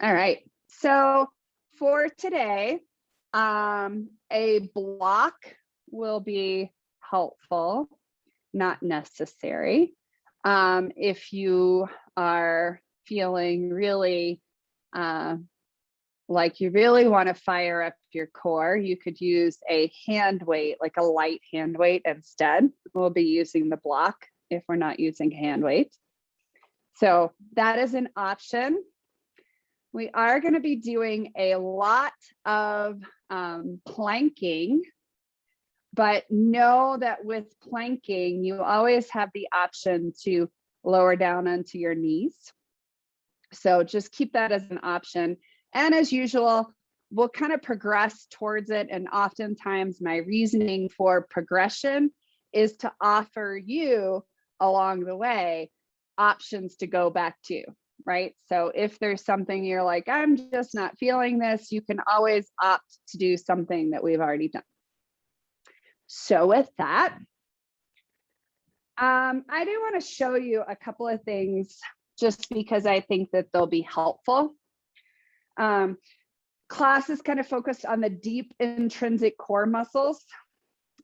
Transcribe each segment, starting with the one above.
All right. So for today, a block will be helpful, not necessary. If you are feeling really uh, like you really want to fire up your core, you could use a hand weight, like a light hand weight instead. We'll be using the block if we're not using hand weight. So that is an option. We are going to be doing a lot of planking, but know that with planking, you always have the option to lower down onto your knees. So just keep that as an option. And as usual, we'll kind of progress towards it. And oftentimes my reasoning for progression is to offer you along the way options to go back to, right? So if there's something you're like, I'm just not feeling this, you can always opt to do something that we've already done. So with that, I do want to show you a couple of things just because I think that they'll be helpful. Class is kind of focused on the deep intrinsic core muscles.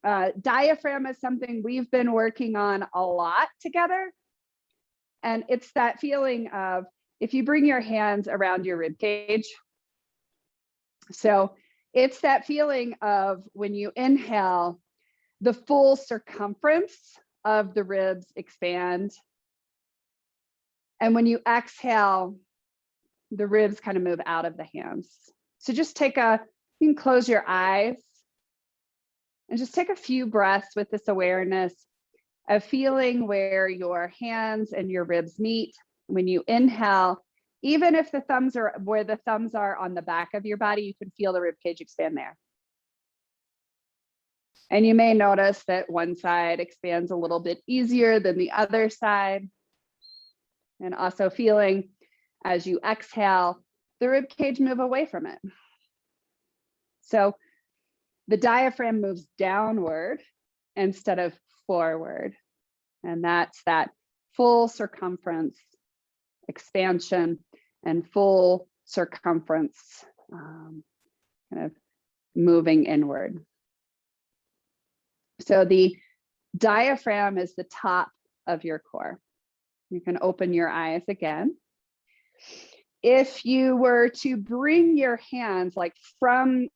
Diaphragm is something we've been working on a lot together. And it's that feeling of if you bring your hands around your rib cage. So it's that feeling of when you inhale, the full circumference of the ribs expand. And when you exhale, the ribs kind of move out of the hands. So just you can close your eyes and just take a few breaths with this awareness of feeling where your hands and your ribs meet. When you inhale, even if the thumbs are where the thumbs are on the back of your body, you can feel the rib cage expand there. And you may notice that one side expands a little bit easier than the other side. And also feeling as you exhale, the rib cage move away from it. So the diaphragm moves downward instead of forward. And that's that full circumference expansion and full circumference kind of moving inward. So the diaphragm is the top of your core. You can open your eyes again. If you were to bring your hands like from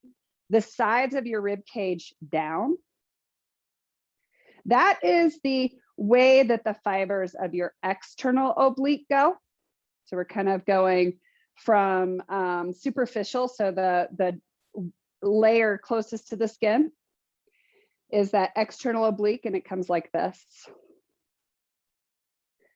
the sides of your rib cage down, that is the way that the fibers of your external oblique go. So we're kind of going from superficial, so the layer closest to the skin is that external oblique, and it comes like this.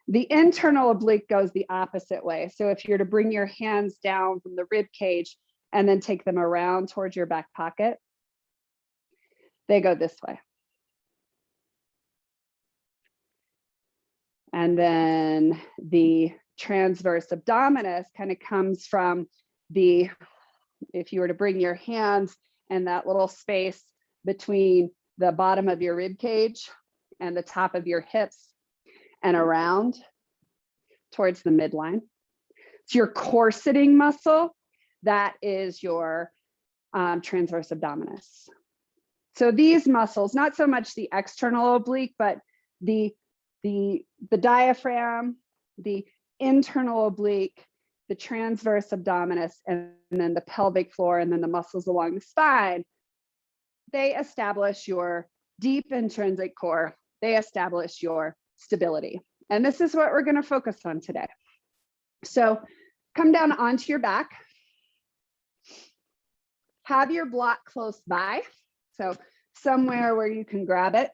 The internal oblique goes the opposite way. So if you're to bring your hands down from the rib cage and then take them around towards your back pocket, they go this way. And then the transverse abdominis kind of comes from if you were to bring your hands and that little space between the bottom of your rib cage and the top of your hips and around towards the midline. It's your core sitting muscle. That is your transverse abdominis. So these muscles, not so much the external oblique, but the diaphragm, the internal oblique, the transverse abdominis, and then the pelvic floor, and then the muscles along the spine, they establish your deep intrinsic core. They establish your stability. And this is what we're going to focus on today. So come down onto your back. Have your block close by. So somewhere where you can grab it.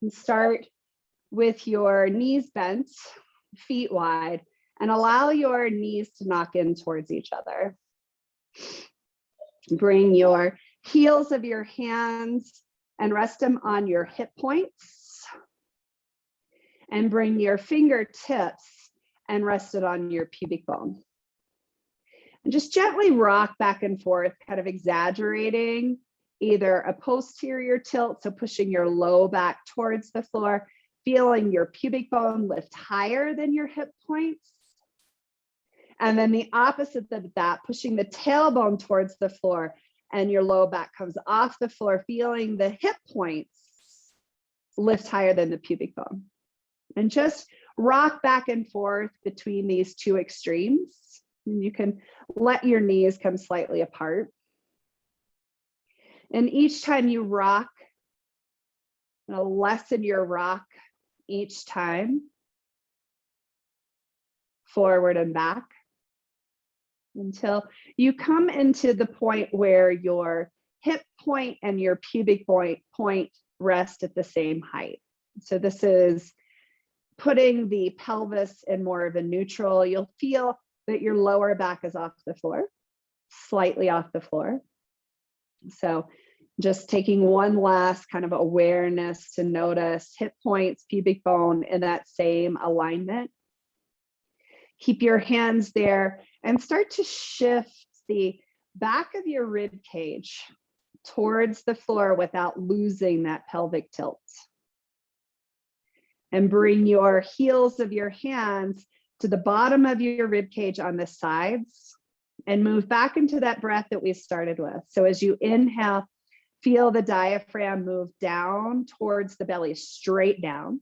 And start with your knees bent, feet wide, and allow your knees to knock in towards each other. Bring your heels of your hands and rest them on your hip points. And bring your fingertips and rest it on your pubic bone. And just gently rock back and forth, kind of exaggerating either a posterior tilt, so pushing your low back towards the floor, feeling your pubic bone lift higher than your hip points, And then the opposite of that, pushing the tailbone towards the floor, and your low back comes off the floor, feeling the hip points lift higher than the pubic bone. And just rock back and forth between these two extremes. And you can let your knees come slightly apart. And each time you rock, lessen your rock each time, forward and back, until you come into the point where your hip point and your pubic point rest at the same height. So this is putting the pelvis in more of a neutral. You'll feel that your lower back is off the floor, slightly off the floor. So just taking one last kind of awareness to notice hip points, pubic bone in that same alignment. Keep your hands there and start to shift the back of your rib cage towards the floor without losing that pelvic tilt. And bring your heels of your hands to the bottom of your rib cage on the sides and move back into that breath that we started with. So as you inhale, feel the diaphragm move down towards the belly, straight down.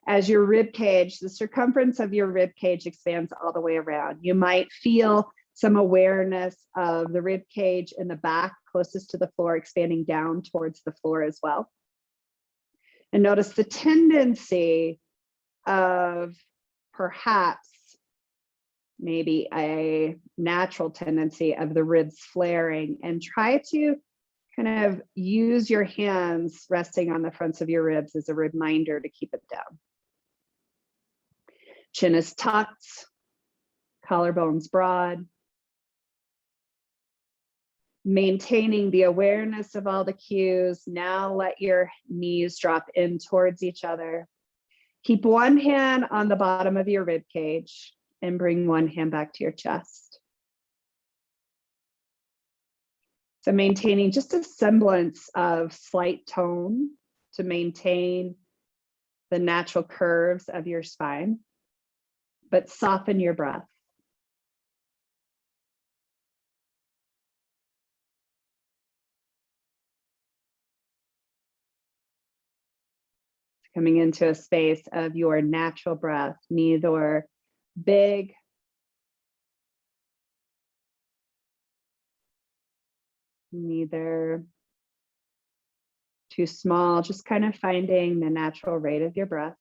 As your rib cage, the circumference of your rib cage expands all the way around. You might feel some awareness of the rib cage in the back closest to the floor expanding down towards the floor as well. And notice the tendency of perhaps maybe a natural tendency of the ribs flaring, and try to kind of use your hands resting on the fronts of your ribs as a reminder to keep it down. Chin is tucked, collarbones broad. Maintaining the awareness of all the cues. Now let your knees drop in towards each other. Keep one hand on the bottom of your rib cage and bring one hand back to your chest. So maintaining just a semblance of slight tone to maintain the natural curves of your spine, but soften your breath. Coming into a space of your natural breath, neither big neither too small, just kind of finding the natural rate of your breath.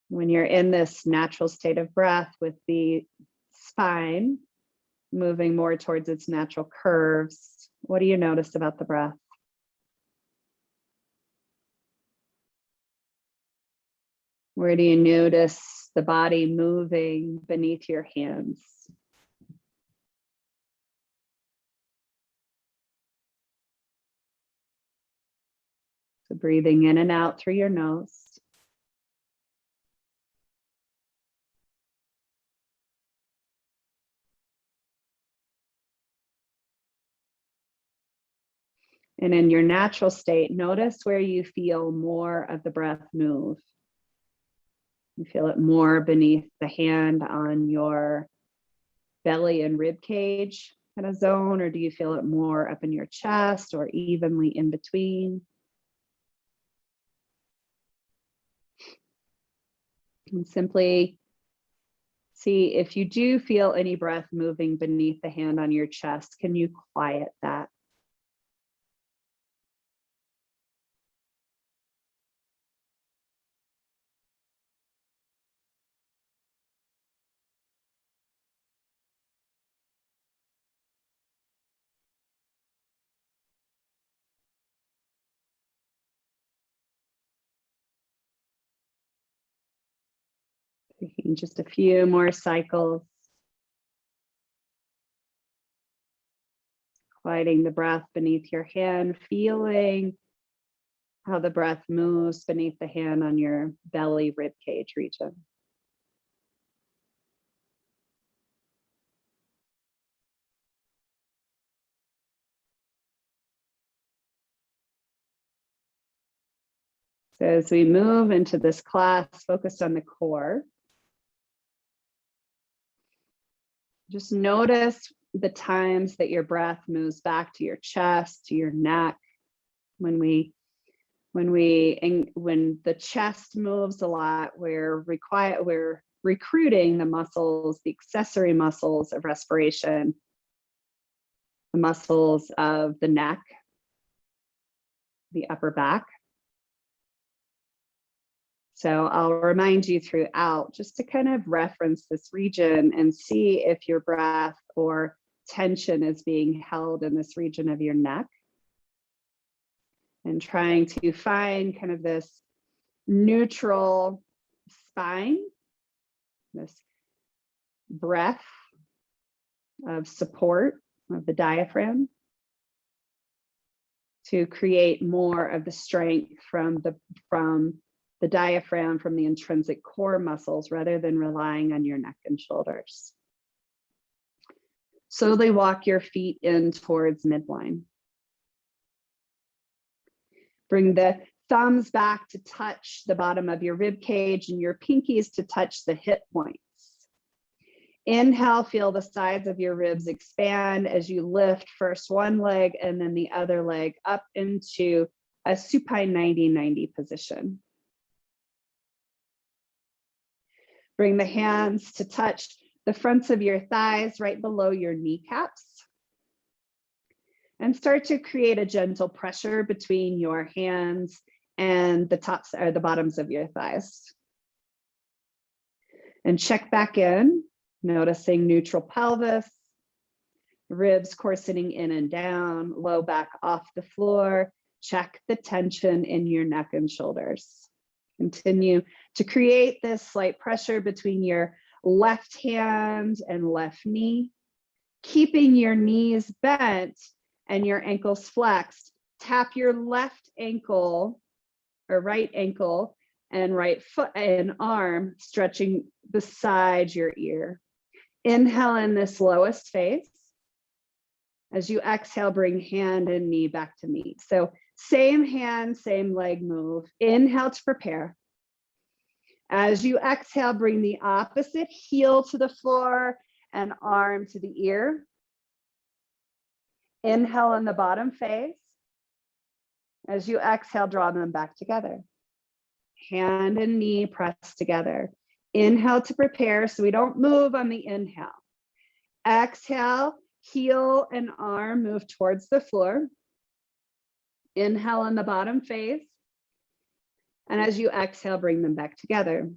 When you're in this natural state of breath with the spine moving more towards its natural curves, what do you notice about the breath? Where do you notice the body moving beneath your hands? So breathing in and out through your nose. And in your natural state, notice where you feel more of the breath move. You feel it more beneath the hand on your belly and rib cage kind of zone, or do you feel it more up in your chest or evenly in between? And simply see if you do feel any breath moving beneath the hand on your chest, can you quiet that? Taking just a few more cycles. Quieting the breath beneath your hand, feeling how the breath moves beneath the hand on your belly rib cage region. So as we move into this class focused on the core, just notice the times that your breath moves back to your chest, to your neck. When the chest moves a lot, we're recruiting the muscles, the accessory muscles of respiration, the muscles of the neck, the upper back. So I'll remind you throughout just to kind of reference this region and see if your breath or tension is being held in this region of your neck. And trying to find kind of this neutral spine, this breath of support of the diaphragm to create more of the strength from the diaphragm, from the intrinsic core muscles, rather than relying on your neck and shoulders. Slowly walk your feet in towards midline. Bring the thumbs back to touch the bottom of your rib cage and your pinkies to touch the hip points. Inhale, feel the sides of your ribs expand as you lift first one leg and then the other leg up into a supine 90-90 position. Bring the hands to touch the fronts of your thighs right below your kneecaps. And start to create a gentle pressure between your hands and the tops or the bottoms of your thighs. And check back in, noticing neutral pelvis, ribs corseting in and down, low back off the floor. Check the tension in your neck and shoulders. Continue to create this slight pressure between your left hand and left knee, keeping your knees bent and your ankles flexed. Tap your left ankle or right ankle and right foot and arm, stretching beside your ear. Inhale in this lowest phase. As you exhale, bring hand and knee back to meet. So same hand, same leg move. Inhale to prepare. As you exhale, bring the opposite heel to the floor and arm to the ear. Inhale in the bottom phase. As you exhale, draw them back together. Hand and knee press together. Inhale to prepare so we don't move on the inhale. Exhale, heel and arm move towards the floor. Inhale in the bottom phase. And as you exhale, bring them back together.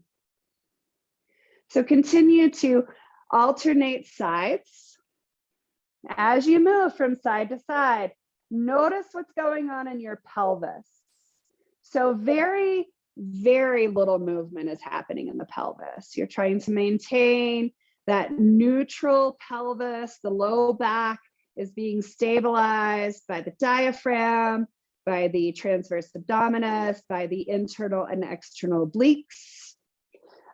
So continue to alternate sides. As you move from side to side, notice what's going on in your pelvis. So very, very little movement is happening in the pelvis. You're trying to maintain that neutral pelvis. The low back is being stabilized by the diaphragm, by the transverse abdominis, by the internal and external obliques.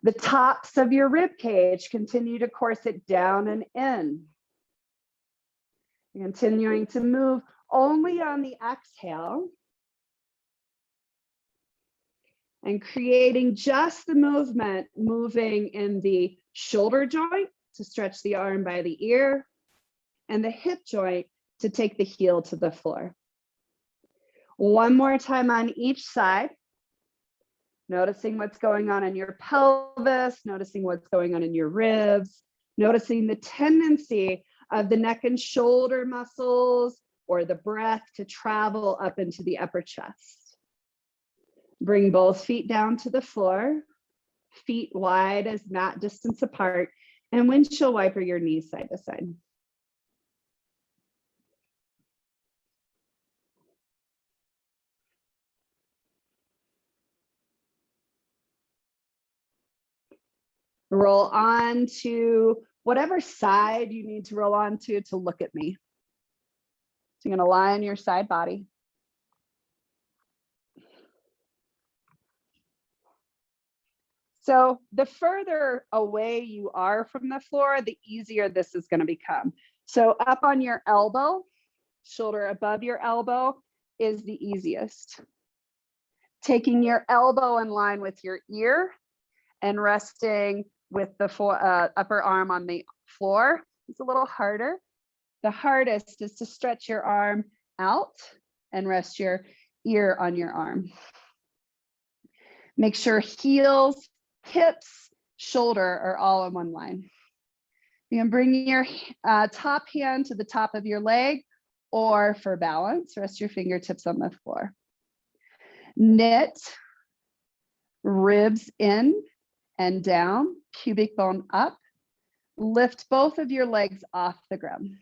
The tops of your rib cage continue to corset down and in. Continuing to move only on the exhale and creating just the movement, moving in the shoulder joint to stretch the arm by the ear and the hip joint to take the heel to the floor. One more time on each side, noticing what's going on in your pelvis, noticing what's going on in your ribs, noticing the tendency of the neck and shoulder muscles or the breath to travel up into the upper chest. Bring both feet down to the floor, feet wide as mat distance apart, and windshield wiper your knees side to side. Roll on to whatever side you need to roll on to look at me. So you're going to lie on your side body. So the further away you are from the floor, the easier this is going to become. So up on your elbow, shoulder above your elbow is the easiest. Taking your elbow in line with your ear and resting with the upper arm on the floor. It's a little harder. The hardest is to stretch your arm out and rest your ear on your arm. Make sure heels, hips, shoulder are all in one line. You can bring your top hand to the top of your leg, or for balance, rest your fingertips on the floor. Knit, ribs in and down, pubic bone up. Lift both of your legs off the ground.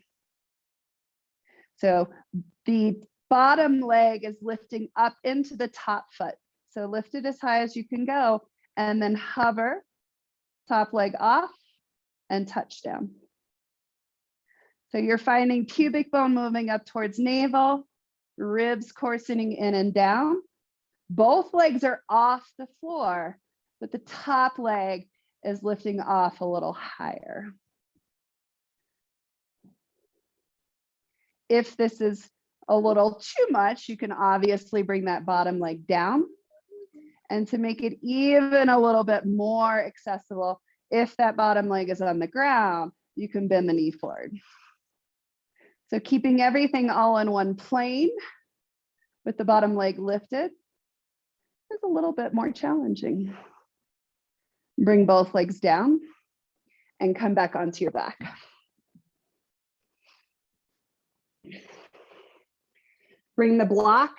So the bottom leg is lifting up into the top foot. So lift it as high as you can go, and then hover, top leg off and touch down. So you're finding pubic bone moving up towards navel, ribs coarsening in and down. Both legs are off the floor, but the top leg is lifting off a little higher. If this is a little too much, you can obviously bring that bottom leg down. And to make it even a little bit more accessible, if that bottom leg is on the ground, you can bend the knee forward. So keeping everything all in one plane with the bottom leg lifted is a little bit more challenging. Bring both legs down and come back onto your back. Bring the block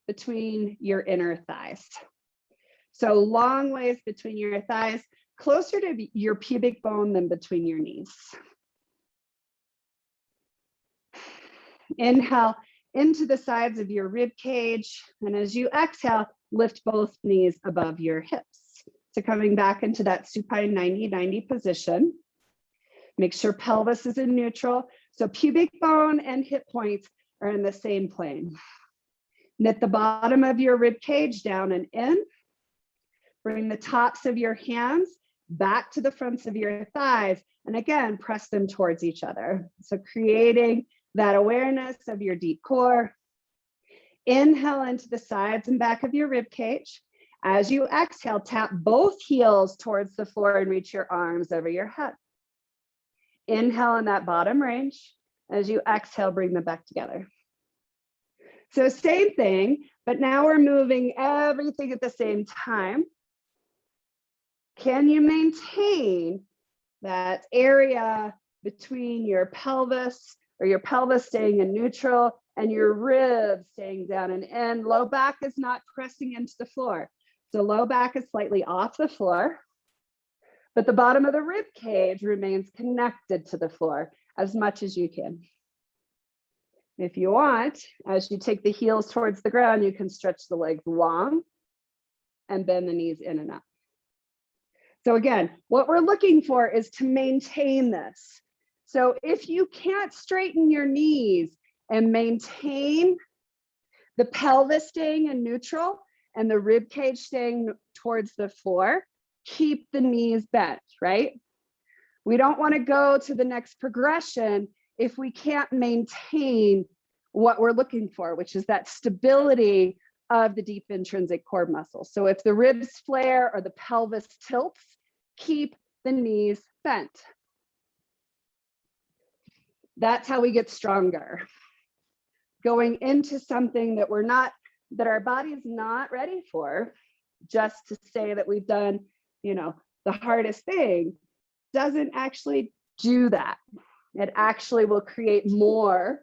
between your inner thighs. So long ways between your thighs, closer to your pubic bone than between your knees. Inhale into the sides of your rib cage, and as you exhale, lift both knees above your hips. So coming back into that supine 90-90 position. Make sure pelvis is in neutral. So pubic bone and hip points are in the same plane. Knit the bottom of your rib cage down and in. Bring the tops of your hands back to the fronts of your thighs, and again, press them towards each other. So creating that awareness of your deep core. Inhale into the sides and back of your rib cage. As you exhale, tap both heels towards the floor and reach your arms over your head. Inhale in that bottom range. As you exhale, bring them back together. So same thing, but now we're moving everything at the same time. Can you maintain that area between your pelvis, or your pelvis staying in neutral, and your ribs staying down and in? Low back is not pressing into the floor. So low back is slightly off the floor, but the bottom of the rib cage remains connected to the floor as much as you can. If you want, as you take the heels towards the ground, you can stretch the legs long and bend the knees in and up. So again, what we're looking for is to maintain this. So if you can't straighten your knees and maintain the pelvis staying in neutral and the rib cage staying towards the floor, keep the knees bent, right? We don't want to go to the next progression if we can't maintain what we're looking for, which is that stability of the deep intrinsic core muscles. So if the ribs flare or the pelvis tilts, keep the knees bent. That's how we get stronger. Going into something that that our body's not ready for, just to say that we've done, the hardest thing, doesn't actually do that. It actually will create more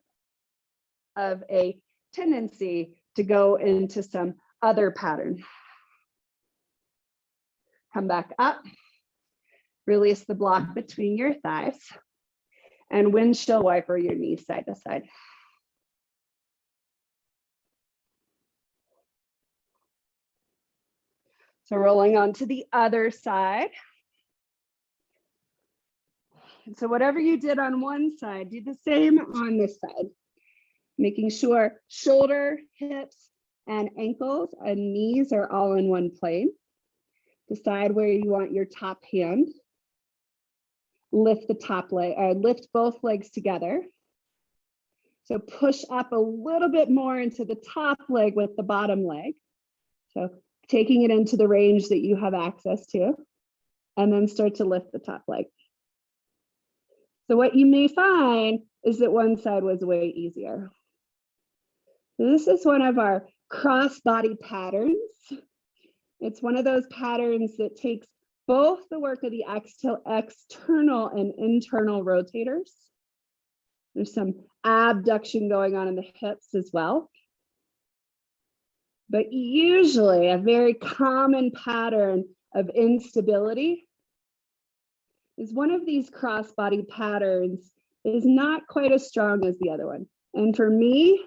of a tendency to go into some other pattern. Come back up, release the block between your thighs, and windshield wiper your knees side to side. So rolling on to the other side. So whatever you did on one side, do the same on this side. Making sure shoulder, hips, and ankles and knees are all in one plane. Decide where you want your top hand. Lift the top leg, lift both legs together. So push up a little bit more into the top leg with the bottom leg. So taking it into the range that you have access to, and then start to lift the top leg. So what you may find is that one side was way easier. So this is one of our cross body patterns. It's one of those patterns that takes both the work of the external and internal rotators. There's some abduction going on in the hips as well. But usually a very common pattern of instability is one of these cross-body patterns is not quite as strong as the other one. And for me,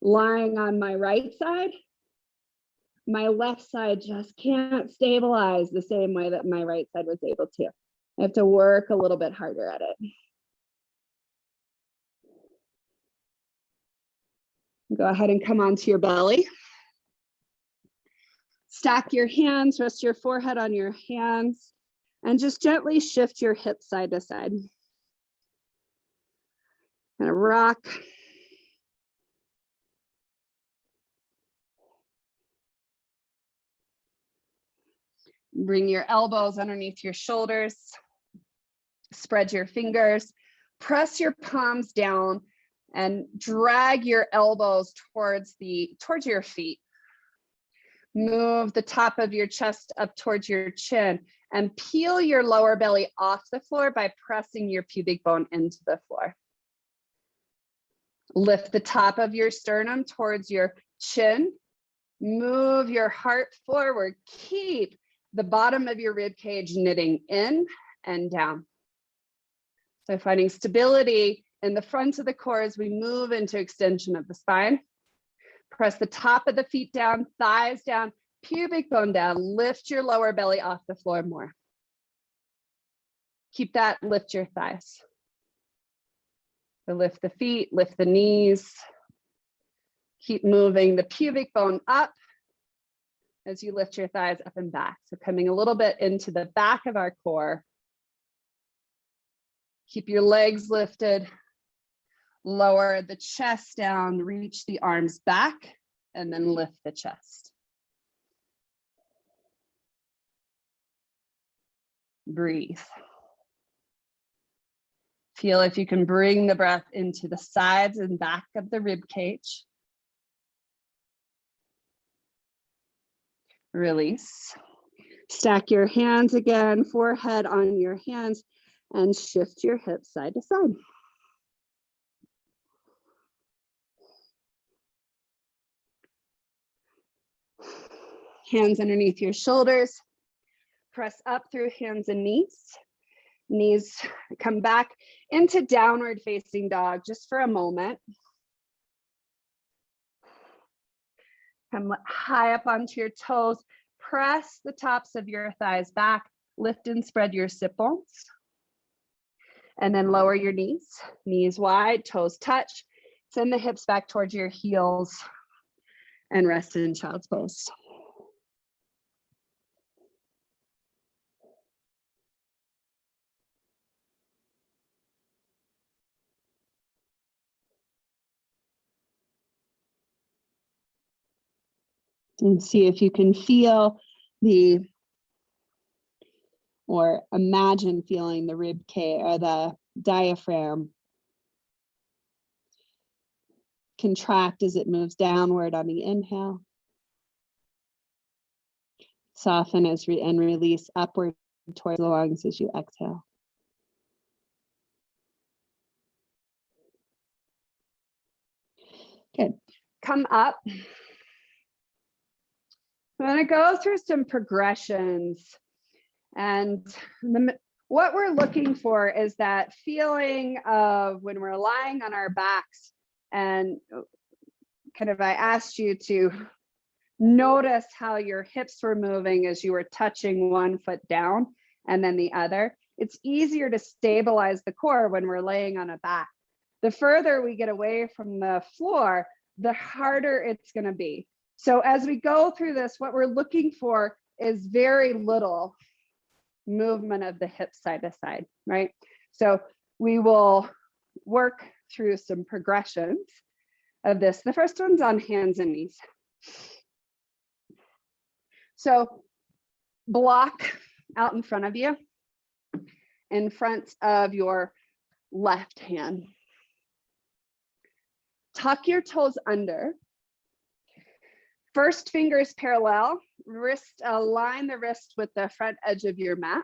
lying on my right side, my left side just can't stabilize the same way that my right side was able to. I have to work a little bit harder at it. Go ahead and come onto your belly. Stack your hands, rest your forehead on your hands, and just gently shift your hips side to side. Kind of rock. Bring your elbows underneath your shoulders. Spread your fingers. Press your palms down and drag your elbows towards your feet. Move the top of your chest up towards your chin and peel your lower belly off the floor by pressing your pubic bone into the floor. Lift the top of your sternum towards your chin. Move your heart forward. Keep the bottom of your rib cage knitting in and down. So finding stability in the front of the core as we move into extension of the spine. Press the top of the feet down, thighs down, pubic bone down. Lift your lower belly off the floor more. Keep that, lift your thighs. So lift the feet, lift the knees. Keep moving the pubic bone up as you lift your thighs up and back. So coming a little bit into the back of our core. Keep your legs lifted. Lower the chest down, reach the arms back, and then lift the chest. Breathe. Feel if you can bring the breath into the sides and back of the rib cage. Release. Stack your hands again, forehead on your hands, and shift your hips side to side. Hands underneath your shoulders. Press up through hands and knees. Knees come back into downward facing dog just for a moment. Come high up onto your toes. Press the tops of your thighs back. Lift and spread your sit bones. And then lower your knees. Knees wide, toes touch. Send the hips back towards your heels and rest in child's pose. And see if you can feel or imagine feeling the rib cage or the diaphragm contract as it moves downward on the inhale. Soften and release upward towards the lungs as you exhale. Good. Come up. I'm going to go through some progressions. And what we're looking for is that feeling of when we're lying on our backs and kind of I asked you to notice how your hips were moving as you were touching one foot down and then the other. It's easier to stabilize the core when we're laying on a back. The further we get away from the floor, the harder it's going to be. So as we go through this, what we're looking for is very little movement of the hips side to side, right? So we will work through some progressions of this. The first one's on hands and knees. So block out in front of you, in front of your left hand. Tuck your toes under. First fingers parallel, wrist, align the wrist with the front edge of your mat.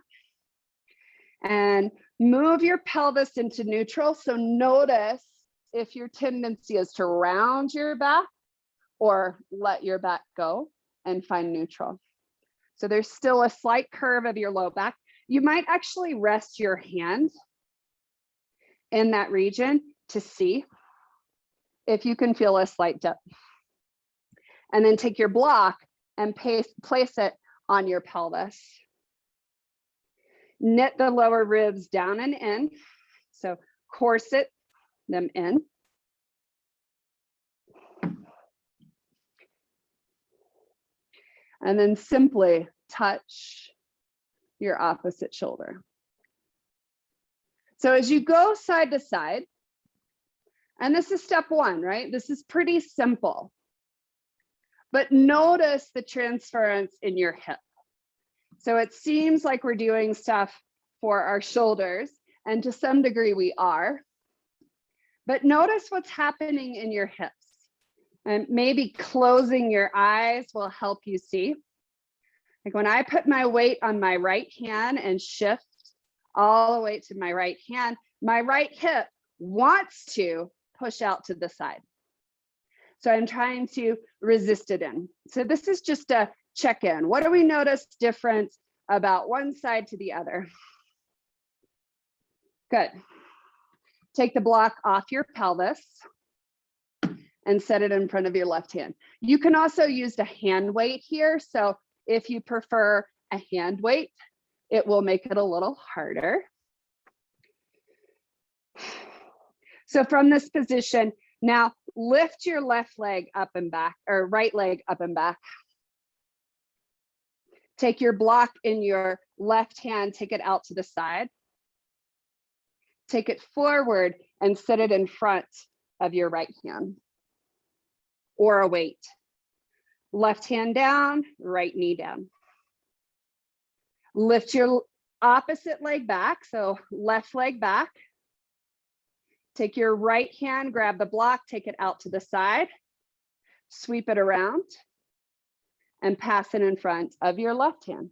And move your pelvis into neutral. So notice if your tendency is to round your back or let your back go and find neutral. So there's still a slight curve of your low back. You might actually rest your hand in that region to see if you can feel a slight dip. And then take your block and place it on your pelvis. Knit the lower ribs down and in. So corset them in. And then simply touch your opposite shoulder. So as you go side to side, and this is step one, right? This is pretty simple. But notice the transference in your hip. So it seems like we're doing stuff for our shoulders, and to some degree we are. But notice what's happening in your hips. And maybe closing your eyes will help you see. Like when I put my weight on my right hand and shift all the way to my right hand, my right hip wants to push out to the side. So I'm trying to resist it in. So this is just a check-in. What do we notice different about one side to the other? Good. Take the block off your pelvis and set it in front of your left hand. You can also use the hand weight here. So if you prefer a hand weight, it will make it a little harder. So from this position, now lift your left leg up and back, or right leg up and back. Take your block in your left hand, take it out to the side. Take it forward and set it in front of your right hand, or a weight. Left hand down, right knee down. Lift your opposite leg back, so left leg back. Take your right hand, grab the block, take it out to the side, sweep it around, and pass it in front of your left hand.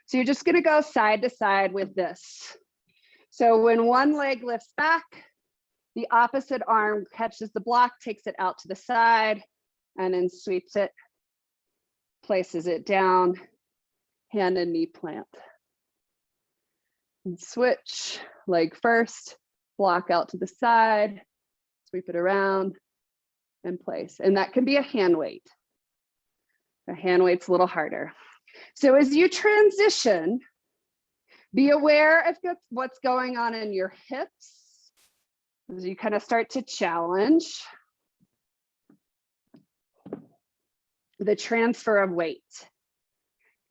So you're just gonna go side to side with this. So when one leg lifts back, the opposite arm catches the block, takes it out to the side, and then sweeps it, places it down, hand and knee plant. And switch, leg first, block out to the side, sweep it around, and place. And that can be a hand weight. A hand weight's a little harder. So as you transition, be aware of what's going on in your hips as you kind of start to challenge the transfer of weight.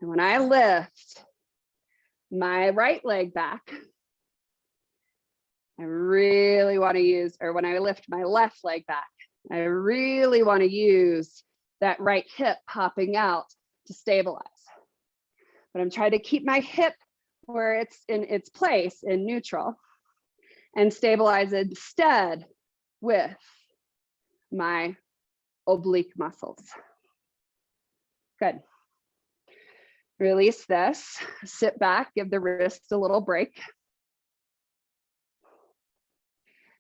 And when I lift my right leg back, I really want to use, or when I lift my left leg back, I really want to use that right hip popping out to stabilize. But I'm trying to keep my hip where it's in its place in neutral and stabilize instead with my oblique muscles. Good. Release this, sit back, give the wrists a little break.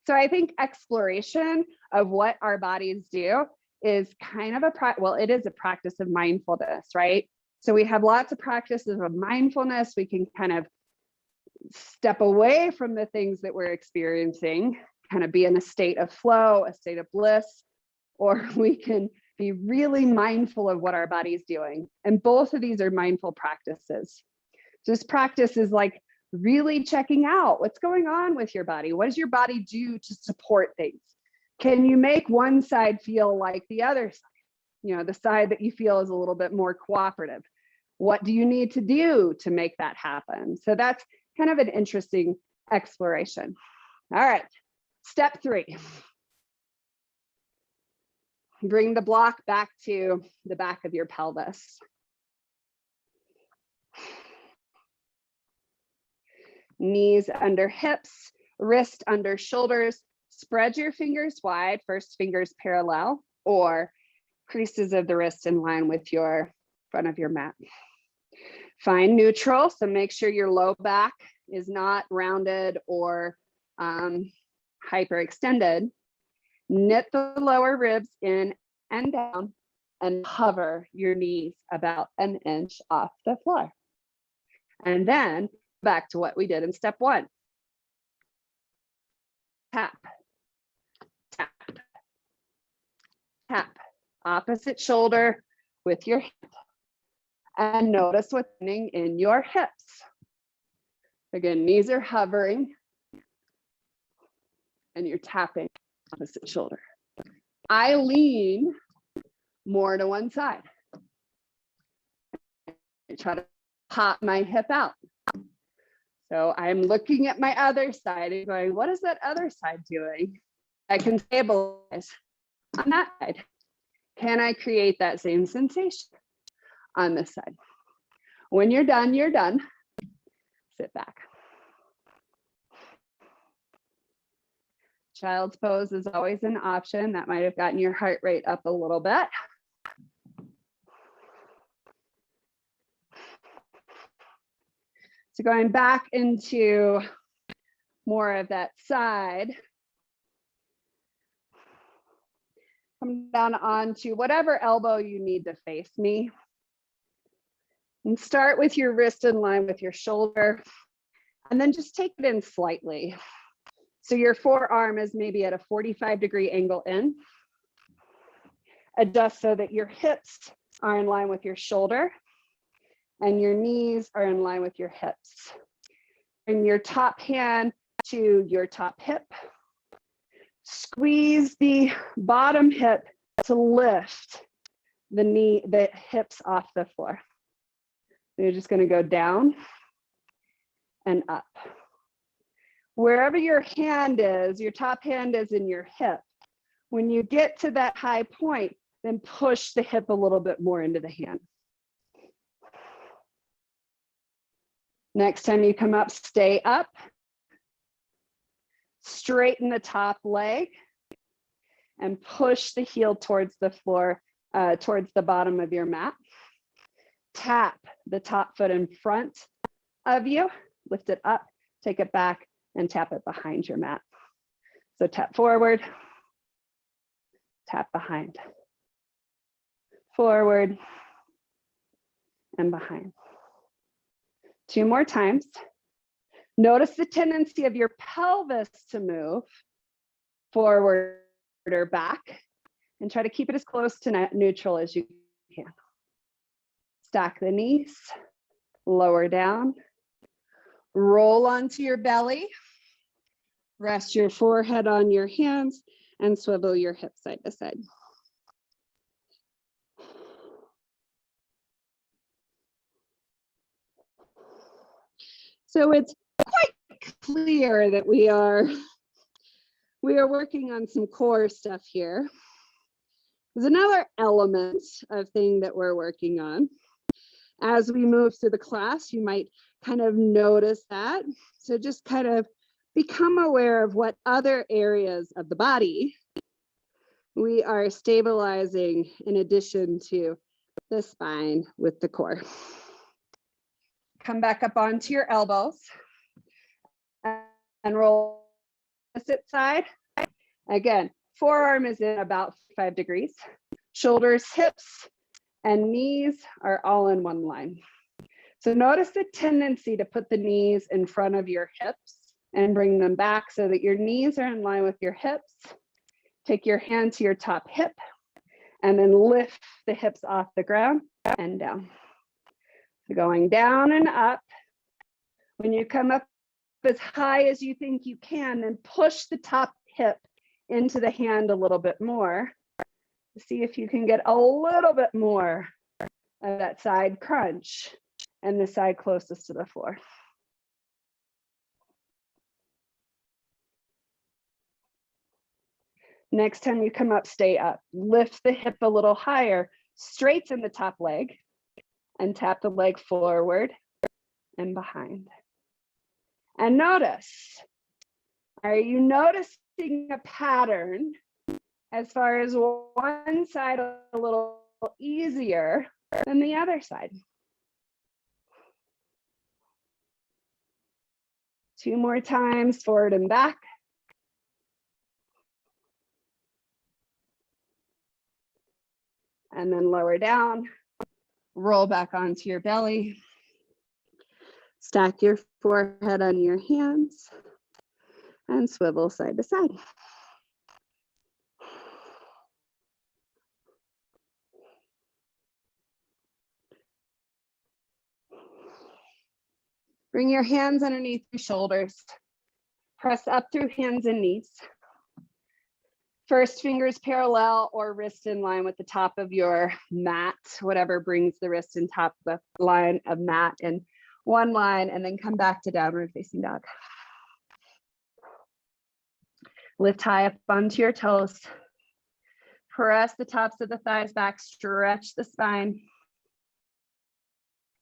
So I think exploration of what our bodies do is kind of it is a practice of mindfulness, right? So we have lots of practices of mindfulness. We can kind of step away from the things that we're experiencing, kind of be in a state of flow, a state of bliss, or we can be really mindful of what our body's doing. And both of these are mindful practices. So this practice is like really checking out what's going on with your body. What does your body do to support things? Can you make one side feel like the other side? You know, the side that you feel is a little bit more cooperative. What do you need to do to make that happen? So that's kind of an interesting exploration. All right, step 3. Bring the block back to the back of your pelvis. Knees under hips, wrist under shoulders. Spread your fingers wide, first fingers parallel, or creases of the wrist in line with your front of your mat. Find neutral, so make sure your low back is not rounded or hyperextended. Knit the lower ribs in and down and hover your knees about an inch off the floor. And then back to what we did in step 1. Tap, tap, tap, opposite shoulder with your hand. And notice what's happening in your hips. Again, knees are hovering and you're tapping opposite shoulder. I lean more to one side. I try to pop my hip out. So I'm looking at my other side and going, what is that other side doing? I can stabilize on that side. Can I create that same sensation on this side? When you're done, you're done. Sit back. Child's pose is always an option. That might have gotten your heart rate up a little bit. So going back into more of that side. Come down onto whatever elbow you need to face me. And start with your wrist in line with your shoulder. And then just take it in slightly. So your forearm is maybe at a 45-degree angle in. Adjust so that your hips are in line with your shoulder and your knees are in line with your hips. Bring your top hand to your top hip. Squeeze the bottom hip to lift the hips off the floor. So you're just going to go down and up. Wherever your hand is, your top hand is in your hip. When you get to that high point, then push the hip a little bit more into the hand. Next time you come up, stay up. Straighten the top leg and push the heel towards the floor, towards the bottom of your mat. Tap the top foot in front of you, lift it up, take it back, and tap it behind your mat. So tap forward, tap behind, forward, and behind. 2 more times. Notice the tendency of your pelvis to move forward or back, and try to keep it as close to neutral as you can. Stack the knees, lower down, roll onto your belly, rest your forehead on your hands, and swivel your hips side to side. So it's quite clear that we are working on some core stuff here. There's another element of thing that we're working on. As we move through the class, you might kind of notice that. So just kind of become aware of what other areas of the body we are stabilizing in addition to the spine with the core. Come back up onto your elbows and roll opposite side. Again, forearm is in about 5 degrees. Shoulders, hips, and knees are all in one line. So notice the tendency to put the knees in front of your hips and bring them back so that your knees are in line with your hips. Take your hand to your top hip and then lift the hips off the ground and down. So going down and up. When you come up as high as you think you can, then push the top hip into the hand a little bit more. See if you can get a little bit more of that side crunch and the side closest to the floor. Next time you come up, stay up. Lift the hip a little higher, straighten the top leg, and tap the leg forward and behind. And notice, are you noticing a pattern as far as one side a little easier than the other side? 2 more times, forward and back. And then lower down, roll back onto your belly. Stack your forehead on your hands and swivel side to side. Bring your hands underneath your shoulders. Press up through hands and knees. First fingers parallel or wrist in line with the top of your mat, whatever brings the wrist in top of the line of mat in one line, and then come back to downward facing dog. Lift high up onto your toes. Press the tops of the thighs back, stretch the spine.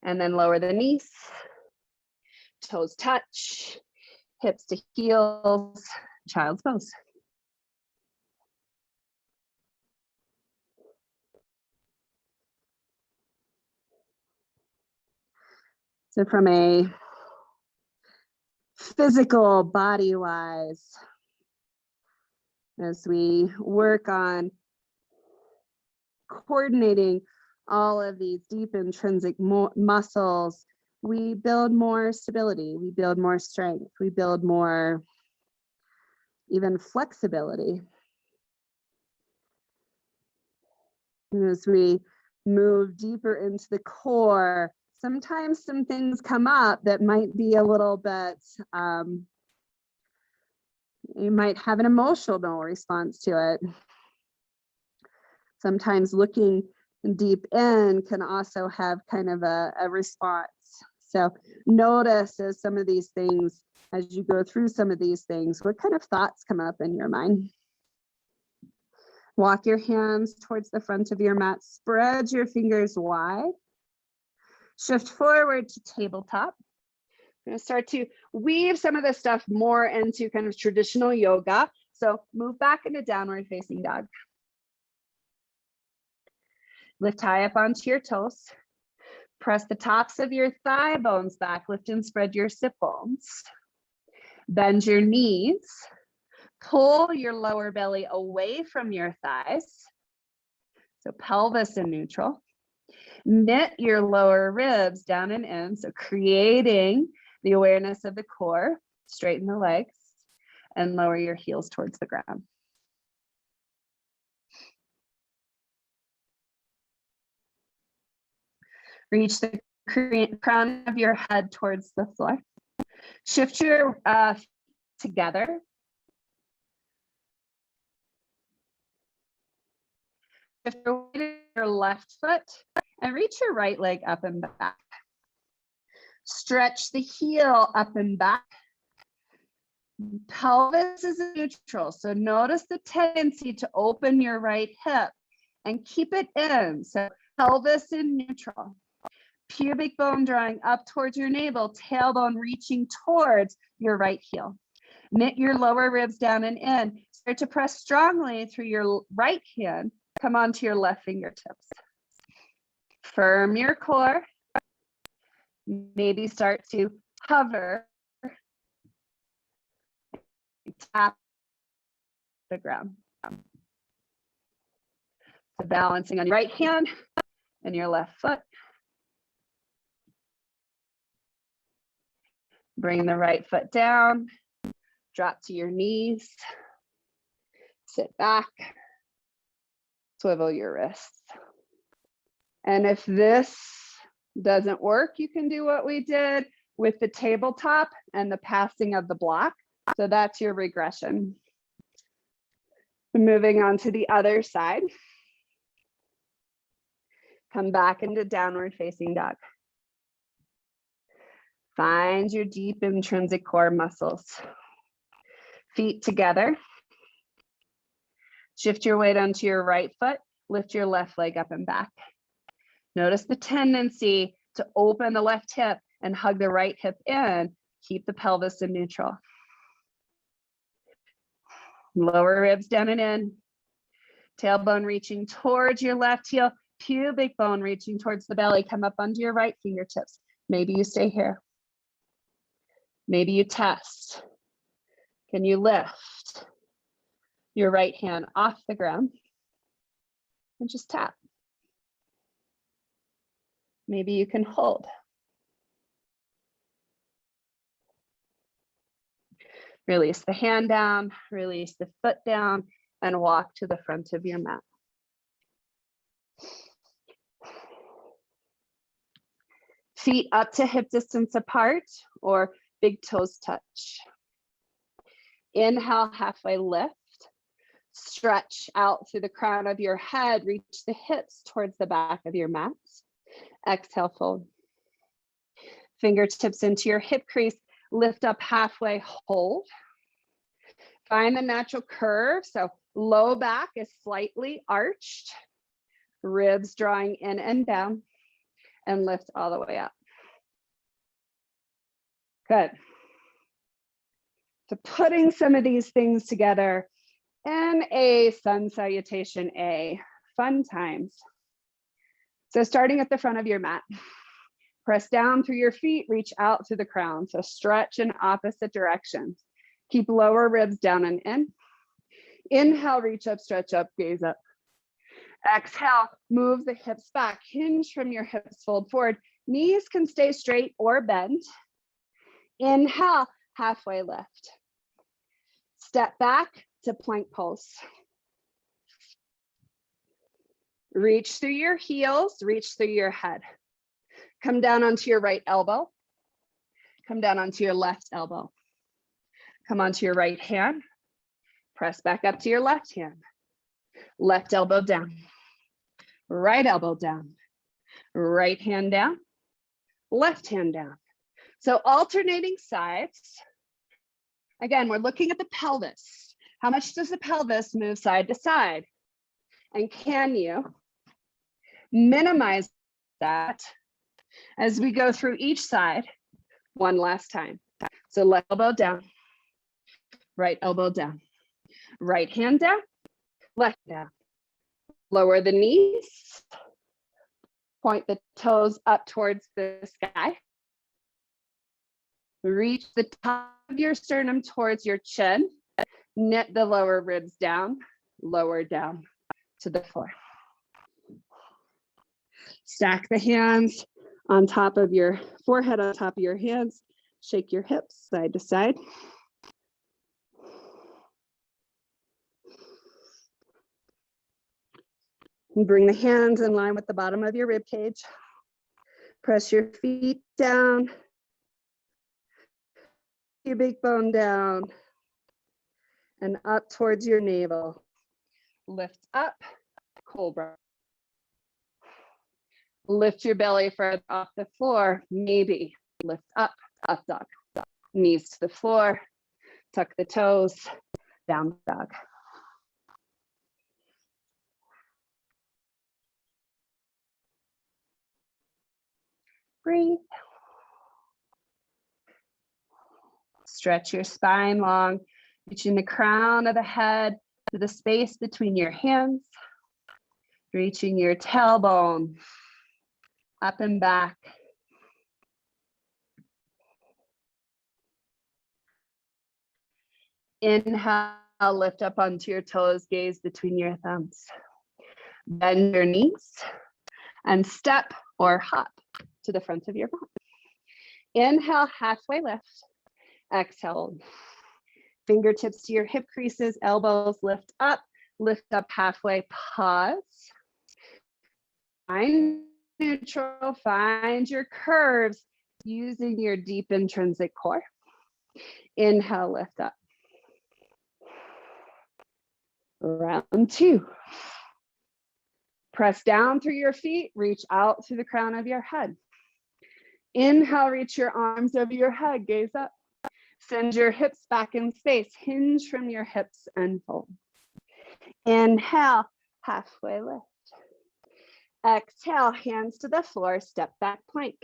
And then lower the knees. Toes touch, hips to heels, child's pose. So from a physical body-wise, as we work on coordinating all of these deep intrinsic muscles, we build more stability, we build more strength, we build more even flexibility. And as we move deeper into the core, sometimes some things come up that might be a little bit, you might have an emotional response to it. Sometimes looking deep in can also have kind of a response. So notice as some of these things, as you go through some of these things, what kind of thoughts come up in your mind? Walk your hands towards the front of your mat, spread your fingers wide. Shift forward to tabletop. I'm going to start to weave some of this stuff more into kind of traditional yoga. So move back into downward facing dog. Lift high up onto your toes. Press the tops of your thigh bones back. Lift and spread your sit bones. Bend your knees. Pull your lower belly away from your thighs. So pelvis in neutral. Knit your lower ribs down and in. So creating the awareness of the core. Straighten the legs and lower your heels towards the ground. Reach the crown of your head towards the floor. Shift your together. Shift your weight to your left foot and reach your right leg up and back. Stretch the heel up and back. Pelvis is neutral, so notice the tendency to open your right hip and keep it in. So pelvis in neutral. Pubic bone drawing up towards your navel, tailbone reaching towards your right heel. Knit your lower ribs down and in. Start to press strongly through your right hand. Come onto your left fingertips. Firm your core. Maybe start to hover. Tap the ground. So balancing on your right hand and your left foot. Bring the right foot down, drop to your knees, sit back, swivel your wrists. And if this doesn't work, you can do what we did with the tabletop and the passing of the block. So that's your regression. Moving on to the other side. Come back into downward facing dog. Find your deep intrinsic core muscles. Feet together. Shift your weight onto your right foot. Lift your left leg up and back. Notice the tendency to open the left hip and hug the right hip in. Keep the pelvis in neutral. Lower ribs down and in. Tailbone reaching towards your left heel. Pubic bone reaching towards the belly. Come up onto your right fingertips. Maybe you stay here. Maybe you test. Can you lift your right hand off the ground and just tap? Maybe you can hold. Release the hand down, release the foot down, and walk to the front of your mat. Feet up to hip distance apart or big toes touch. Inhale, halfway lift. Stretch out through the crown of your head, reach the hips towards the back of your mat. Exhale, fold. Fingertips into your hip crease, lift up halfway, hold. Find the natural curve, so low back is slightly arched, ribs drawing in and down, and lift all the way up. Good. So putting some of these things together in a sun salutation A, fun times. So starting at the front of your mat, press down through your feet, reach out through the crown. So stretch in opposite directions. Keep lower ribs down and in. Inhale, reach up, stretch up, gaze up. Exhale, move the hips back, hinge from your hips, fold forward. Knees can stay straight or bend. Inhale, halfway lift. Step back to plank pose. Reach through your heels, reach through your head. Come down onto your right elbow. Come down onto your left elbow. Come onto your right hand. Press back up to your left hand. Left elbow down. Right elbow down. Right hand down. Left hand down. So alternating sides. Again, we're looking at the pelvis. How much does the pelvis move side to side? And can you minimize that as we go through each side one last time? So left elbow down, right elbow down, right hand down, left down. Lower the knees, point the toes up towards the sky. Reach the top of your sternum towards your chin. Knit the lower ribs down, lower down to the floor. Stack the hands on top of your forehead, on top of your hands. Shake your hips side to side. And bring the hands in line with the bottom of your rib cage. Press your feet down. Pubic bone down. And up towards your navel. Lift up, cobra. Lift your belly further off the floor. Maybe lift up, up dog. Knees to the floor. Tuck the toes, down dog. Breathe. Stretch your spine long, reaching the crown of the head to the space between your hands, reaching your tailbone up and back. Inhale, lift up onto your toes, gaze between your thumbs. Bend your knees and step or hop to the front of your mat. Inhale, halfway lift. Exhale. Fingertips to your hip creases, elbows lift up halfway, pause. Find neutral, find your curves using your deep intrinsic core. Inhale, lift up. Round two. Press down through your feet, reach out through the crown of your head. Inhale, reach your arms over your head, gaze up. Send your hips back in space, hinge from your hips and fold. Inhale, halfway lift. Exhale, hands to the floor, step back plank.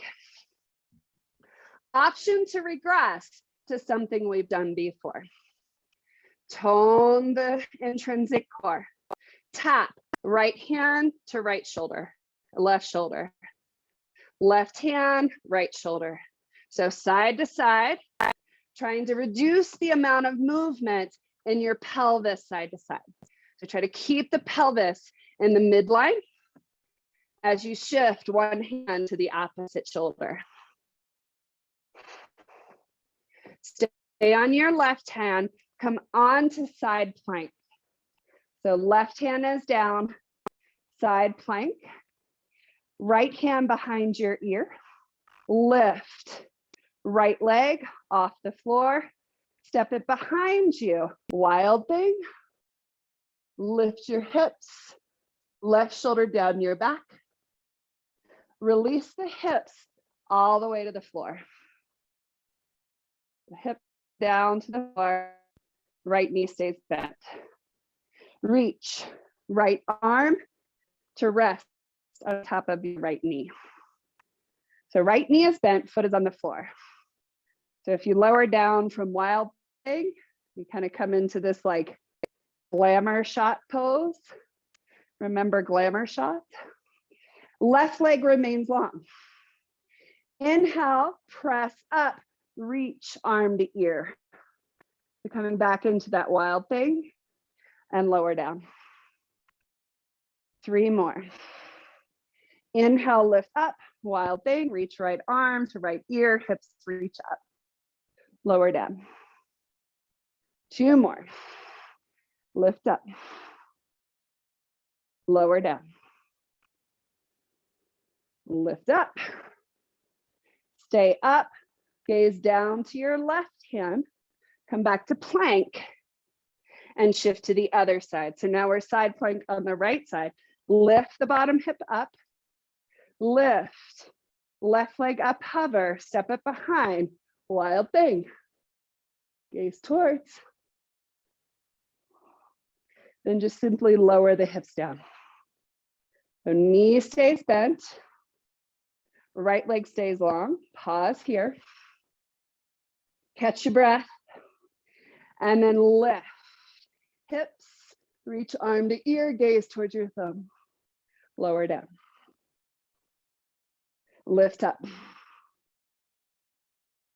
Option to regress to something we've done before. Tone the intrinsic core. Tap right hand to right shoulder, left shoulder. Left hand, right shoulder. So side to side, trying to reduce the amount of movement in your pelvis side to side. So try to keep the pelvis in the midline as you shift one hand to the opposite shoulder. Stay on your left hand, come on to side plank. So left hand is down, side plank. Right hand behind your ear, lift, right leg off the floor, step it behind you, wild thing, lift your hips, left shoulder down your back, release the hips all the way to the floor. The hip down to the floor, right knee stays bent. Reach, right arm to rest on top of your right knee. So right knee is bent, foot is on the floor. So if you lower down from wild thing, you kind of come into this like glamour shot pose. Remember glamour shot? Left leg remains long. Inhale, press up, reach arm to ear. You're coming back into that wild thing and lower down. 3 more. Inhale, lift up, wild thing, reach right arm to right ear, hips reach up, lower down. 2 more. Lift up, lower down. Lift up, stay up, gaze down to your left hand, come back to plank and shift to the other side. So now we're side plank on the right side. Lift the bottom hip up, lift, left leg up, hover, step it behind, wild thing, gaze towards. Then just simply lower the hips down. So knee stays bent, right leg stays long, pause here, catch your breath, and then lift, hips, reach arm to ear, gaze towards your thumb, lower down. Lift up,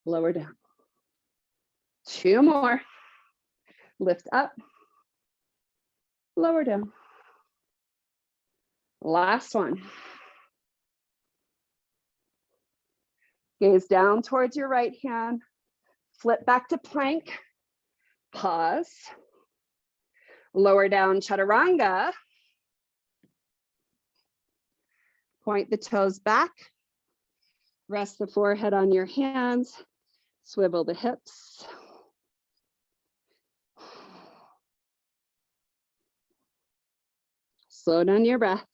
lower down. 2 more, lift up, lower down. Last one. Gaze down towards your right hand, flip back to plank, pause, lower down chaturanga, point the toes back, rest the forehead on your hands, swivel the hips. Slow down your breath.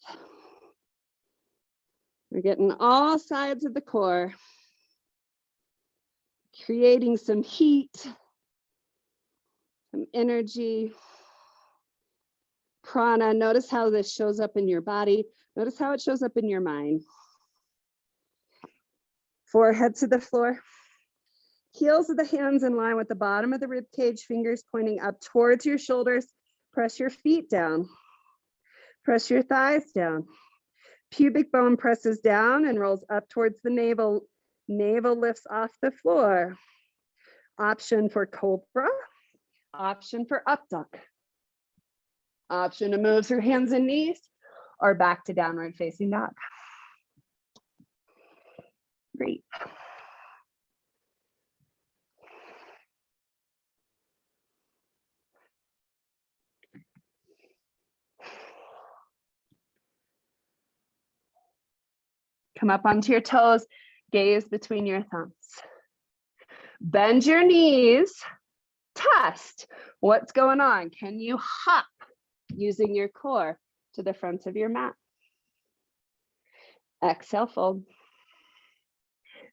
We're getting all sides of the core, creating some heat, some energy. Prana, notice how this shows up in your body. Notice how it shows up in your mind. Forehead to the floor. Heels of the hands in line with the bottom of the rib cage, fingers pointing up towards your shoulders. Press your feet down. Press your thighs down. Pubic bone presses down and rolls up towards the navel. Navel lifts off the floor. Option for cobra. Option for up dog. Option to move through hands and knees or back to downward facing dog. Great. Come up onto your toes, gaze between your thumbs. Bend your knees, test what's going on. Can you hop using your core to the front of your mat? Exhale, fold.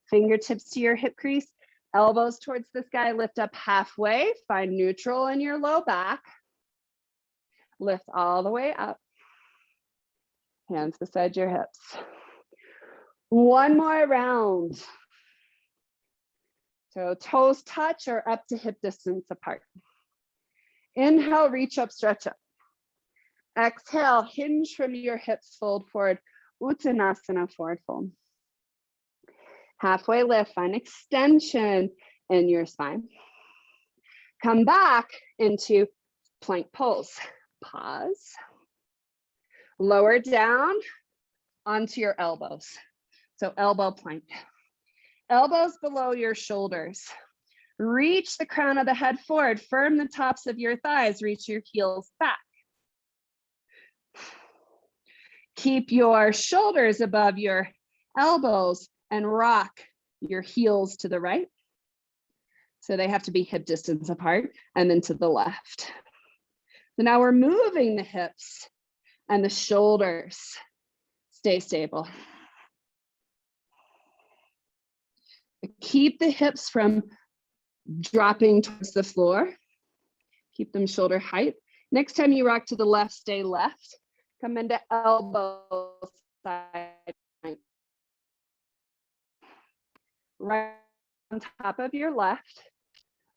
Fingertips to your hip crease, elbows towards the sky, lift up halfway, find neutral in your low back. Lift all the way up. Hands beside your hips. One more round. So toes touch or up to hip distance apart. Inhale, reach up, stretch up. Exhale, hinge from your hips, fold forward. Uttanasana, forward fold. Halfway lift, find extension in your spine. Come back into plank pose. Pause. Lower down onto your elbows. So elbow plank. Elbows below your shoulders. Reach the crown of the head forward. Firm the tops of your thighs. Reach your heels back. Keep your shoulders above your elbows and rock your heels to the right. So they have to be hip distance apart, and then to the left. So now we're moving the hips and the shoulders. Stay stable. Keep the hips from dropping towards the floor. Keep them shoulder height. Next time you rock to the left, stay left. Come into elbow side. Right on top of your left.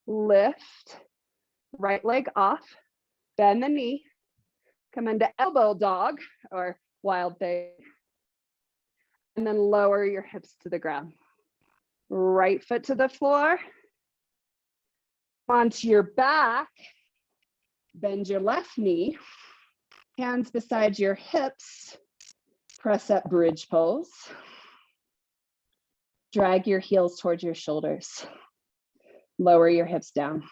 Lift. Right leg off. Bend the knee. Come into elbow dog or wild thing. And then lower your hips to the ground. Right foot to the floor. Onto your back. Bend your left knee. Hands beside your hips. Press up, bridge pose. Drag your heels towards your shoulders. Lower your hips down.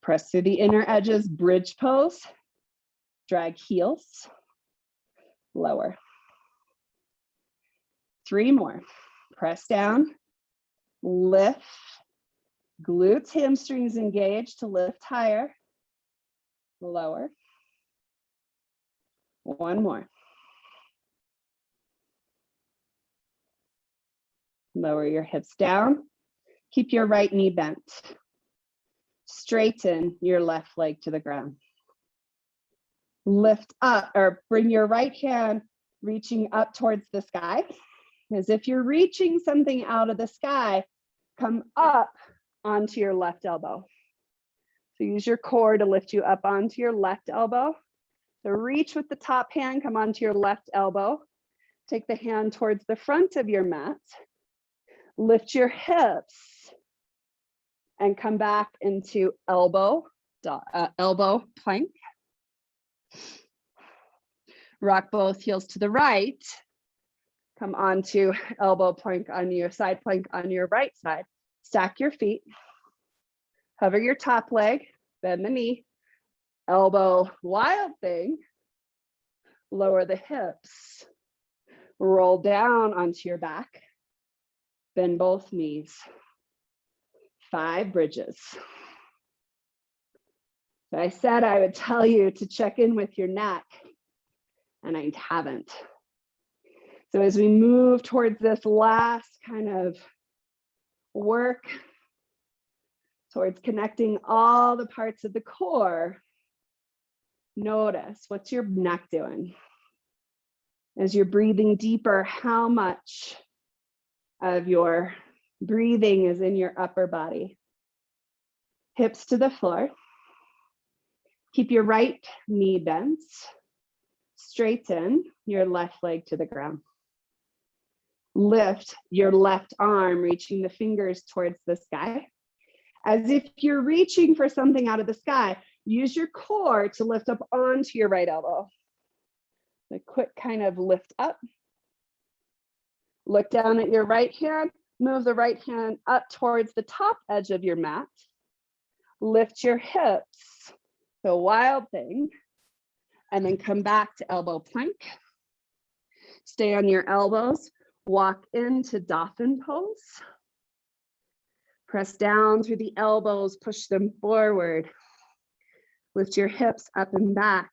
Press through the inner edges, bridge pose. Drag heels. Lower. 3 more. Press down. Lift. Glutes, hamstrings engage to lift higher. Lower. 1 more. Lower your hips down. Keep your right knee bent. Straighten your left leg to the ground. Lift up or bring your right hand reaching up towards the sky. As if you're reaching something out of the sky, come up onto your left elbow. So use your core to lift you up onto your left elbow. So reach with the top hand, come onto your left elbow. Take the hand towards the front of your mat. Lift your hips and come back into elbow plank. Rock both heels to the right. Come onto elbow plank on your side plank on your right side. Stack your feet. Hover your top leg, bend the knee. Elbow wild thing. Lower the hips. Roll down onto your back. Bend both knees. 5 bridges. So I said I would tell you to check in with your neck, and I haven't. So as we move towards this last kind of work towards connecting all the parts of the core, notice what's your neck doing? As you're breathing deeper, how much of your breathing is in your upper body? Hips to the floor. Keep your right knee bent. Straighten your left leg to the ground. Lift your left arm, reaching the fingers towards the sky. As if you're reaching for something out of the sky, use your core to lift up onto your right elbow. A quick kind of lift up. Look down at your right hand. Move the right hand up towards the top edge of your mat. Lift your hips, the wild thing, and then come back to elbow plank. Stay on your elbows. Walk into dolphin pose. Press down through the elbows, push them forward. Lift your hips up and back.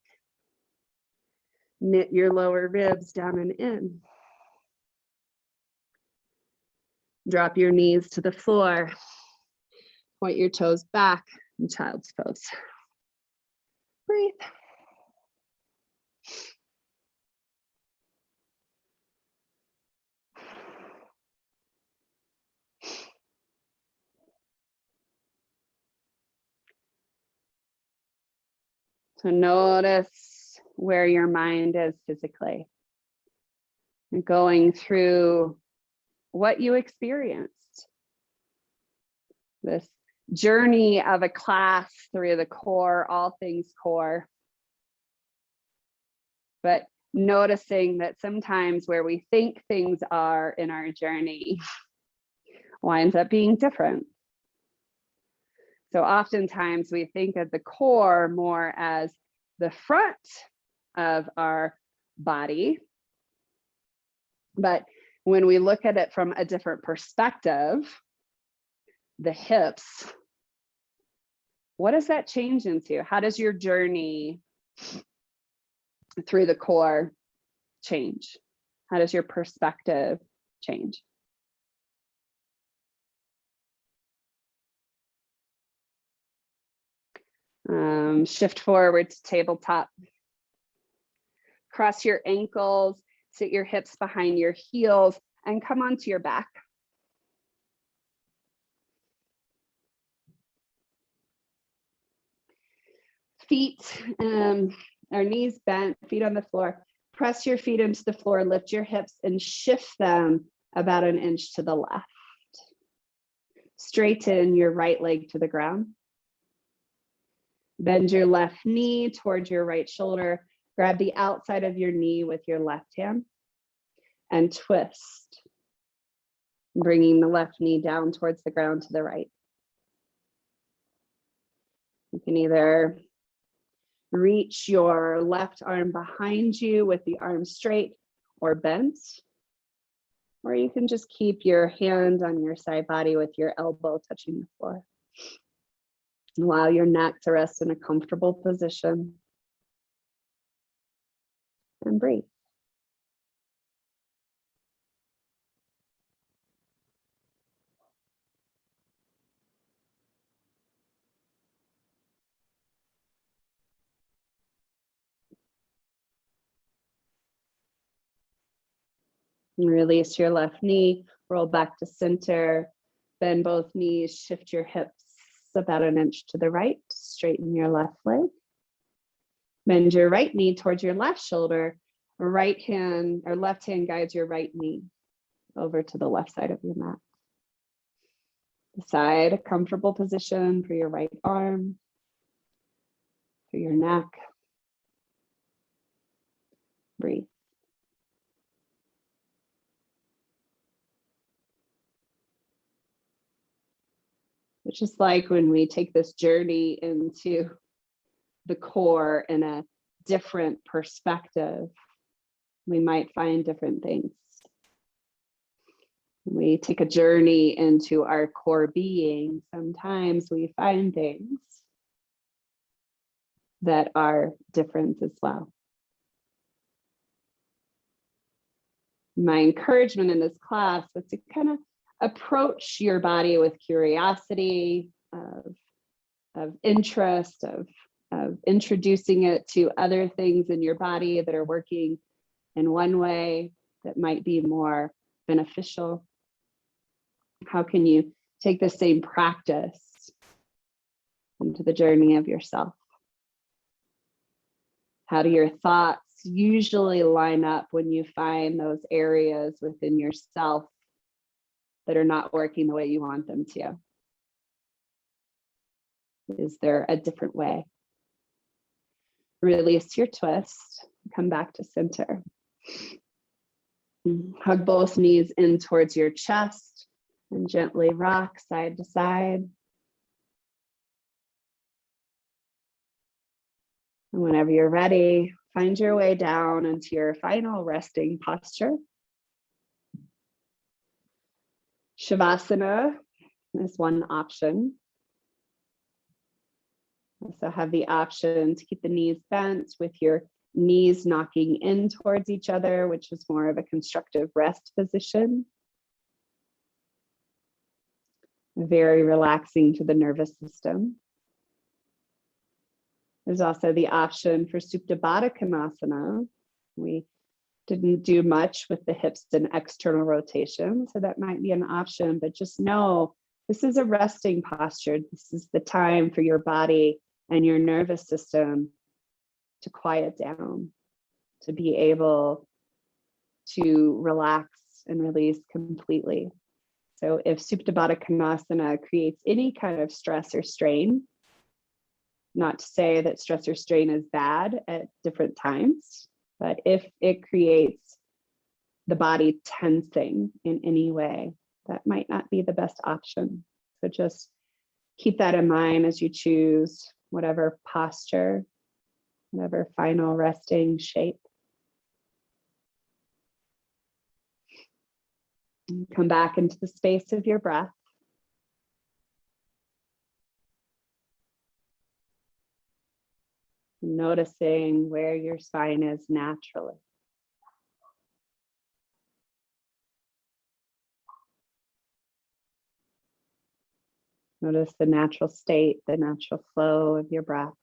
Knit your lower ribs down and in. Drop your knees to the floor. Point your toes back in child's pose. Breathe. So notice where your mind is physically, and going through what you experienced. This journey of a class through the core, all things core. But noticing that sometimes where we think things are in our journey winds up being different. So oftentimes we think of the core more as the front of our body. But when we look at it from a different perspective, the hips, what does that change into? How does your journey through the core change? How does your perspective change? Shift forward to tabletop. Cross your ankles, sit your hips behind your heels, and come onto your back. Feet, our knees bent, feet on the floor. Press your feet into the floor, lift your hips and shift them about an inch to the left. Straighten your right leg to the ground. Bend your left knee towards your right shoulder. Grab the outside of your knee with your left hand and twist, bringing the left knee down towards the ground to the right. You can either reach your left arm behind you with the arm straight or bent, or you can just keep your hand on your side body with your elbow touching the floor. Allow your neck to rest in a comfortable position and breathe. And release your left knee, roll back to center, bend both knees, shift your hips about an inch to the right, straighten your left leg. Bend your right knee towards your left shoulder, right hand or left hand guides your right knee over to the left side of your mat. Decide a comfortable position for your right arm, for your neck. Breathe. It's just like when we take this journey into the core in a different perspective, we might find different things. When we take a journey into our core being, sometimes we find things that are different as well. My encouragement in this class was to kind of approach your body with curiosity, of interest, of introducing it to other things in your body that are working in one way that might be more beneficial. How can you take the same practice into the journey of yourself? How do your thoughts usually line up when you find those areas within yourself that are not working the way you want them to? Is there a different way? Release your twist, come back to center. Hug both knees in towards your chest and gently rock side to side. And whenever you're ready, find your way down into your final resting posture. Shavasana is one option. Also have the option to keep the knees bent with your knees knocking in towards each other, which is more of a constructive rest position. Very relaxing to the nervous system. There's also the option for Supta Baddha Konasana. We didn't do much with the hips and external rotation, so that might be an option, but just know this is a resting posture. This is the time for your body and your nervous system to quiet down, to be able to relax and release completely. So if Supta Baddha Konasana creates any kind of stress or strain, not to say that stress or strain is bad at different times, but if it creates the body tensing in any way, that might not be the best option. So just keep that in mind as you choose whatever posture, whatever final resting shape. And come back into the space of your breath. Noticing where your spine is naturally. Notice the natural state, the natural flow of your breath.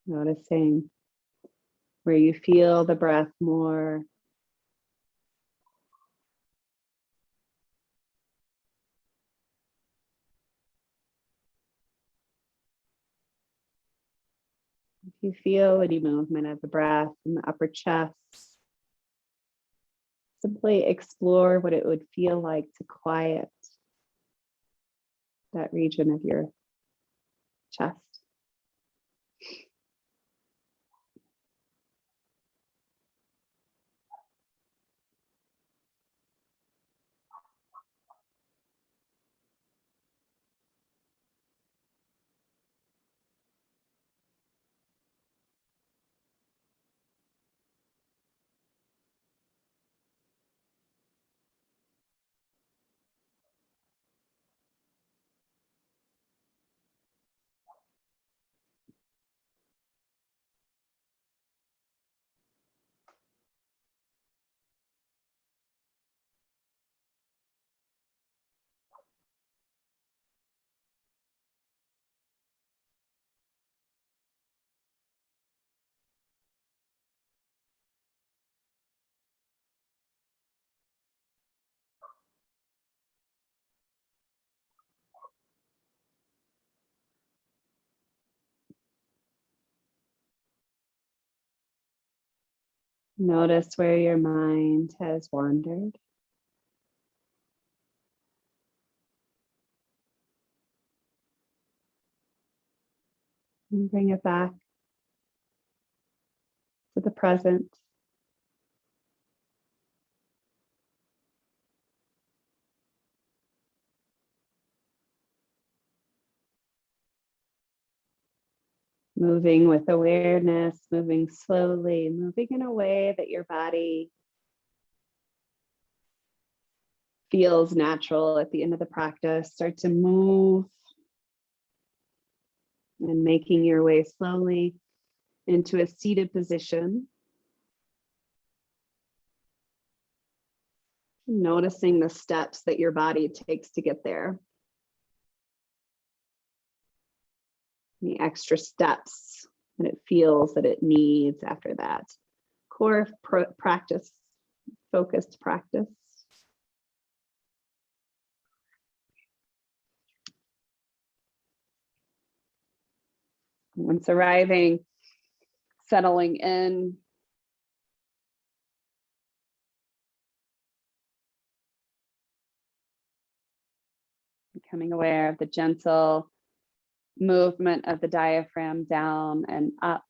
Noticing where you feel the breath more. If you feel any movement of the breath in the upper chest, simply explore what it would feel like to quiet that region of your chest. Notice where your mind has wandered. And bring it back to the present. Moving with awareness, moving slowly, moving in a way that your body feels natural at the end of the practice. Start to move and making your way slowly into a seated position. Noticing the steps that your body takes to get there. The extra steps that it feels that it needs after that. Core practice, focused practice. Once arriving, settling in. Becoming aware of the gentle movement of the diaphragm down and up.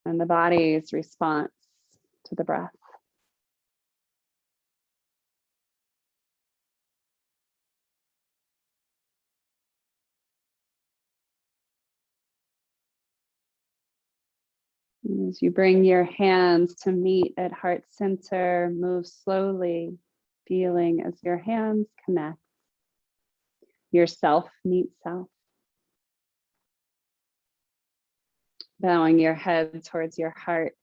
And the body's response to the breath. And as you bring your hands to meet at heart center, move slowly, feeling as your hands connect. Yourself meets self. Bowing your head towards your heart,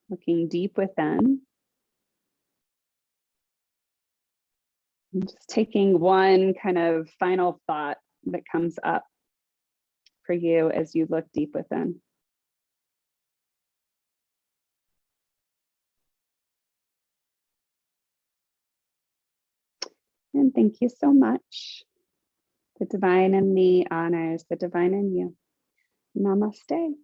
looking deep within. And just taking one kind of final thought that comes up for you as you look deep within. And thank you so much. The divine in me honors the divine in you. Namaste.